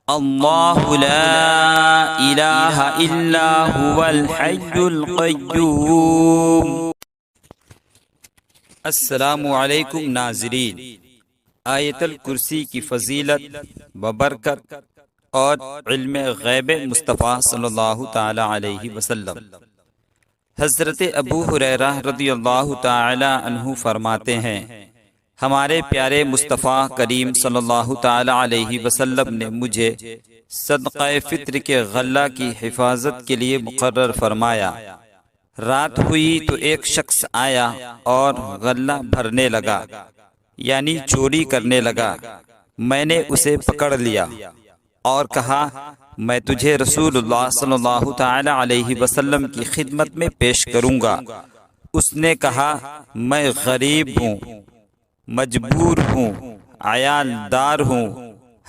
اللہ لا الہ الا هو الحی القیوم۔ السلام علیکم ناظرین، آیت الکرسی کی فضیلت و برکت اور علم غیب مصطفیٰ صلی اللہ تعالی علیہ وسلم۔ حضرت ابو ہریرہ رضی اللہ تعالی عنہ فرماتے ہیں، ہمارے پیارے مصطفیٰ کریم صلی اللہ تعالی علیہ وسلم نے مجھے صدقہ فطر کے غلہ کی حفاظت کے لیے مقرر فرمایا۔ رات ہوئی تو ایک شخص آیا اور غلہ بھرنے لگا، یعنی چوری کرنے لگا۔ میں نے اسے پکڑ لیا اور کہا، میں تجھے رسول اللہ صلی اللہ تعالی علیہ وسلم کی خدمت میں پیش کروں گا۔ اس نے کہا، میں غریب ہوں، مجبور ہوں، عیال دار ہوں،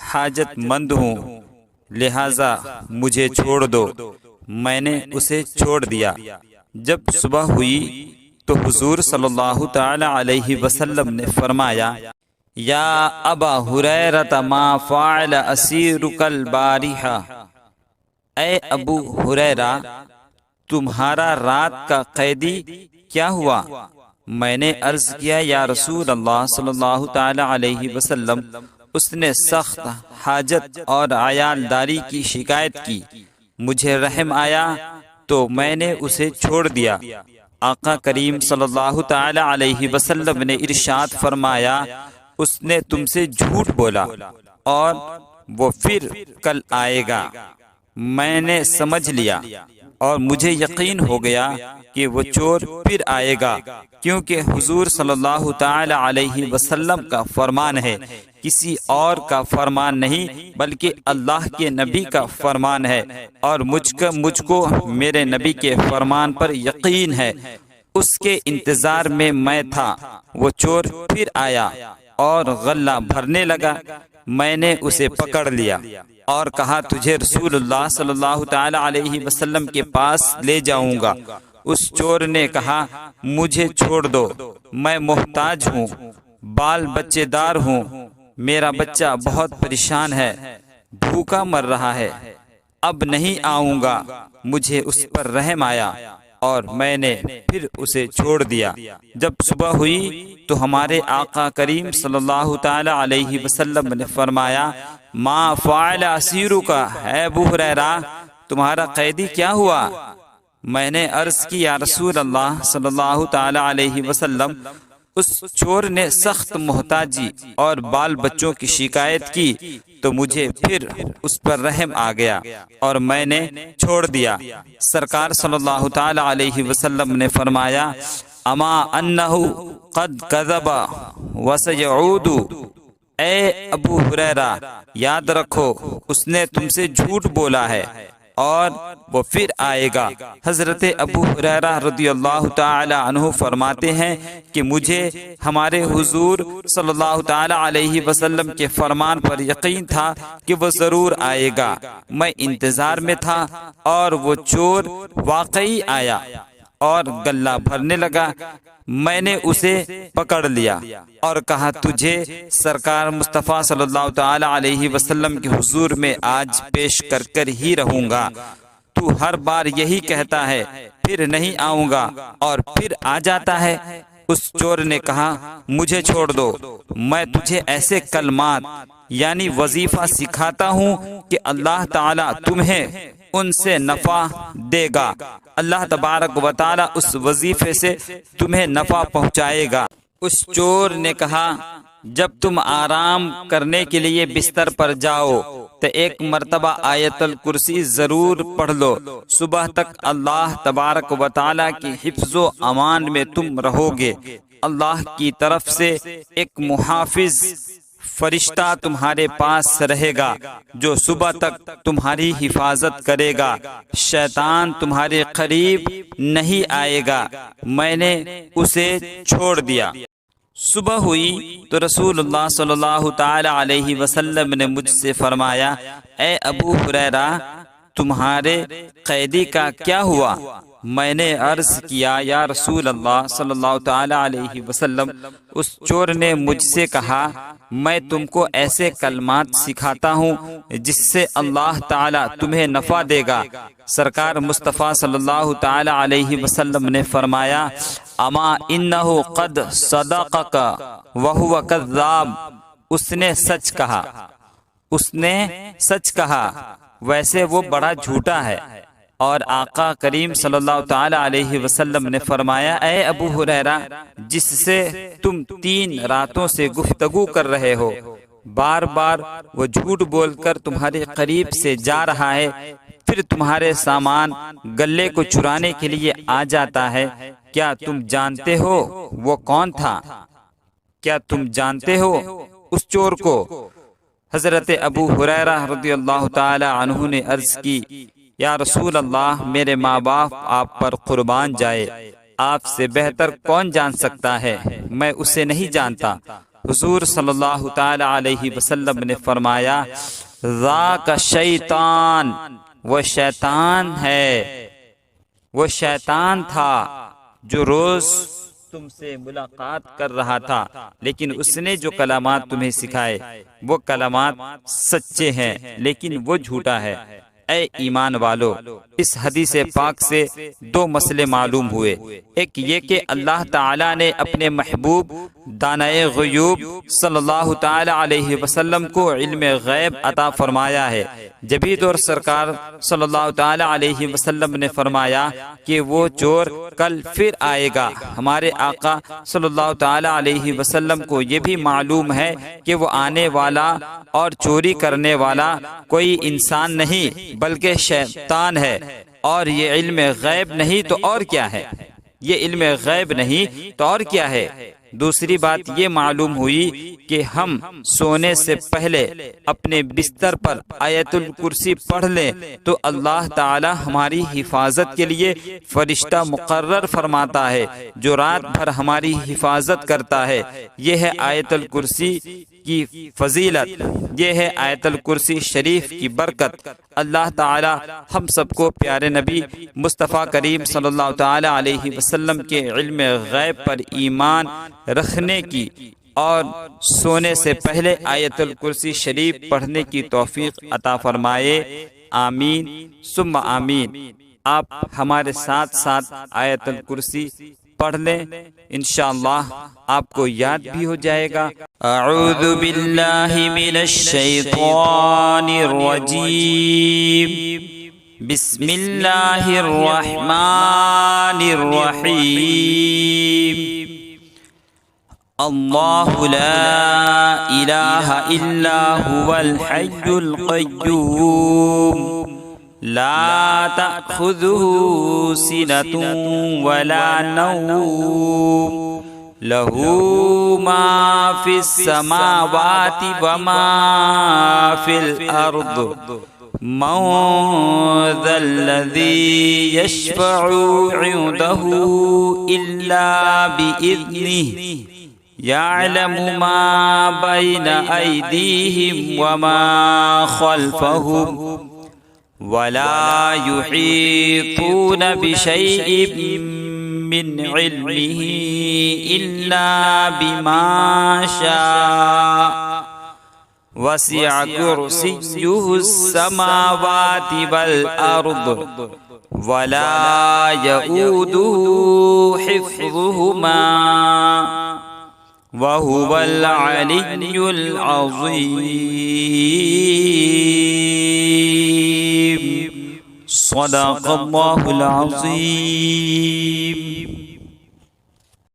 حاجت مند ہوں، لہذا مجھے چھوڑ دو۔ میں نے اسے چھوڑ دیا۔ جب صبح ہوئی تو حضور صلی اللہ تعالی علیہ وسلم نے فرمایا، یا ابا ہریرہ ما فعل اسیرک البارحہ، اے ابو ہریرہ تمہارا رات کا قیدی کیا ہوا؟ میں نے عرض کیا، یا رسول اللہ صلی اللہ تعالی علیہ وسلم، اس نے سخت حاجت اور عیال داری کی شکایت کی، مجھے رحم آیا تو میں نے اسے چھوڑ دیا۔ آقا کریم صلی اللہ تعالی علیہ وسلم نے ارشاد فرمایا، اس نے تم سے جھوٹ بولا اور وہ پھر کل آئے گا۔ میں نے سمجھ لیا اور مجھے یقین ہو گیا کہ وہ چور پھر آئے گا، کیونکہ حضور صلی اللہ تعالی علیہ وسلم کا فرمان ہے، کسی اور کا فرمان نہیں بلکہ اللہ کے نبی کا فرمان ہے، اور مجھ کو میرے نبی کے فرمان پر یقین ہے۔ اس کے انتظار میں میں تھا، وہ چور پھر آیا اور غلہ بھرنے لگا۔ میں نے اسے پکڑ لیا اور کہا، تجھے رسول اللہ صلی اللہ تعالی علیہ وسلم کے پاس لے جاؤں گا۔ اس چور نے کہا، مجھے چھوڑ دو، میں محتاج ہوں، بال بچے دار ہوں، میرا بچہ بہت پریشان ہے، بھوکا مر رہا ہے، اب نہیں آؤں گا۔ مجھے اس پر رحم آیا اور میں نے پھر اسے چھوڑ دیا۔ جب صبح ہوئی تو ہمارے آقا کریم صلی اللہ تعالی علیہ وسلم نے فرمایا، ما فعل اسیرک، اے ابو ہریرہ تمہارا قیدی کیا ہوا؟ میں نے عرض کی، یا رسول اللہ صلی اللہ تعالی علیہ وسلم، اس چور نے سخت محتاجی اور بال بچوں کی شکایت کی تو مجھے پھر اس پر رحم آ گیا اور میں نے چھوڑ دیا۔ سرکار صلی اللہ تعالی علیہ وسلم نے فرمایا، اما انہ قد کذب وسیعود، اے ابو ہریرہ یاد رکھو اس نے تم سے جھوٹ بولا ہے اور وہ پھر آئے گا۔ حضرت ابو ہریرہ رضی اللہ تعالی عنہ فرماتے ہیں کہ مجھے ہمارے حضور صلی اللہ تعالی علیہ وسلم کے فرمان پر یقین تھا کہ وہ ضرور آئے گا۔ میں انتظار میں تھا اور وہ چور واقعی آیا اور غلہ بھرنے لگا۔ میں نے اسے پکڑ لیا اور کہا، تجھے سرکار مصطفیٰ صلی اللہ تعالی علیہ وسلم کے حضور میں آج پیش کر ہی رہوں گا۔ تو ہر بار یہی کہتا ہے، پھر نہیں آؤں گا، اور پھر آ جاتا ہے۔ اس چور نے کہا، مجھے چھوڑ دو، میں تجھے ایسے کلمات یعنی وظیفہ سکھاتا ہوں کہ اللہ تعالیٰ تمہیں ان سے نفع دے گا، اللہ تبارک و تعالی اس وظیفے سے تمہیں نفع پہنچائے گا۔ اس چور نے کہا، جب تم آرام کرنے کے لیے بستر پر جاؤ تو ایک مرتبہ آیت الکرسی ضرور پڑھ لو، صبح تک اللہ تبارک و تعالی کی حفظ و امان میں تم رہو گے۔ اللہ کی طرف سے ایک محافظ فرشتہ تمہارے پاس رہے گا جو صبح تک تمہاری حفاظت کرے گا، شیطان تمہارے قریب نہیں آئے گا۔ میں نے اسے چھوڑ دیا۔ صبح ہوئی تو رسول اللہ صلی اللہ تعالی علیہ وسلم نے مجھ سے فرمایا، اے ابو ہریرہ تمہارے قیدی کا کیا ہوا؟ میں نے عرض کیا یا رسول اللہ صلی اللہ تعالی علیہ وسلم، اس چور نے مجھ سے کہا میں تم کو ایسے کلمات سکھاتا ہوں جس سے اللہ تعالی تمہیں نفع دے گا۔ سرکار مصطفیٰ صلی اللہ تعالی علیہ وسلم نے فرمایا اما انہ قد صدقک وہو کذاب، اس نے سچ کہا، اس نے سچ کہا، ویسے وہ بڑا جھوٹا ہے۔ اور آقا کریم صلی اللہ تعالی علیہ وسلم نے فرمایا اے ابو ہریرہ، جس سے تم 3 راتوں سے گفتگو کر رہے ہو، بار بار وہ جھوٹ بول کر تمہارے قریب سے جا رہا ہے، پھر تمہارے سامان گلے کو چرانے کے لیے آ جاتا ہے، کیا تم جانتے ہو وہ کون تھا؟ کیا تم جانتے ہو اس چور کو؟ حضرت ابو ہریرہ رضی اللہ تعالی عنہ نے عرض کی یا رسول اللہ، میرے ماں باپ آپ پر قربان جائے، آپ سے بہتر کون جان سکتا ہے، میں اسے نہیں جانتا۔ حضور صلی اللہ تعالی علیہ وسلم نے فرمایا ذاک شیطان، وہ شیطان ہے، وہ شیطان تھا جو روز تم سے ملاقات کر رہا تھا، لیکن اس نے جو کلمات تمہیں سکھائے وہ کلمات سچے ہیں لیکن وہ جھوٹا ہے۔ اے ایمان والو، اس حدیث پاک سے 2 مسئلے معلوم ہوئے۔ ایک یہ کہ اللہ تعالی نے اپنے محبوب دانائے غیوب صلی اللہ تعالی علیہ وسلم کو علم غیب عطا فرمایا ہے۔ جبھی دور سرکار صلی اللہ تعالی علیہ وسلم نے فرمایا کہ وہ چور کل پھر آئے گا۔ ہمارے آقا صلی اللہ تعالی علیہ وسلم کو یہ بھی معلوم ہے کہ وہ آنے والا اور چوری کرنے والا کوئی انسان نہیں بلکہ شیطان ہے، اور یہ علم غیب نہیں تو اور کیا ہے؟ یہ علم غیب نہیں تو اور کیا ہے؟ دوسری بات یہ معلوم ہوئی کہ ہم سونے سے پہلے اپنے بستر پر آیت الکرسی پڑھ لیں تو اللہ تعالی ہماری حفاظت کے لیے فرشتہ مقرر فرماتا ہے جو رات بھر ہماری حفاظت کرتا ہے۔ یہ ہے آیت الکرسی کی فضیلت، یہ ہے آیت الکرسی شریف کی برکت۔ اللہ تعالی ہم سب کو پیارے نبی مصطفیٰ کریم صلی اللہ تعالی علیہ وسلم کے علم غیب پر ایمان رکھنے کی اور سونے سے پہلے آیت الکرسی شریف پڑھنے کی توفیق عطا فرمائے، آمین ثم آمین۔ آپ ہمارے ساتھ ساتھ آیت الکرسی پڑھ لیں، انشاءاللہ آپ کو یاد بھی ہو جائے گا۔ اعوذ باللہ من الشیطان الرجیم، بسم اللہ الرحمن الرحیم۔ اللہ لا الہ الا هو الحی القیوم، لا تأخذه سنة ولا نوم، له ما في السماوات وما في الأرض، من ذا الذي يشفع عنده إلا بإذنه، يعلم ما بين أيديهم وما خلفهم، ولا يحيطون بشيء من علمه إلا بما شاء، وسع كرسيه السماوات والأرض، ولا يؤوده حفظهما، وهو العلي العظيم۔ صدق اللہ العظیم۔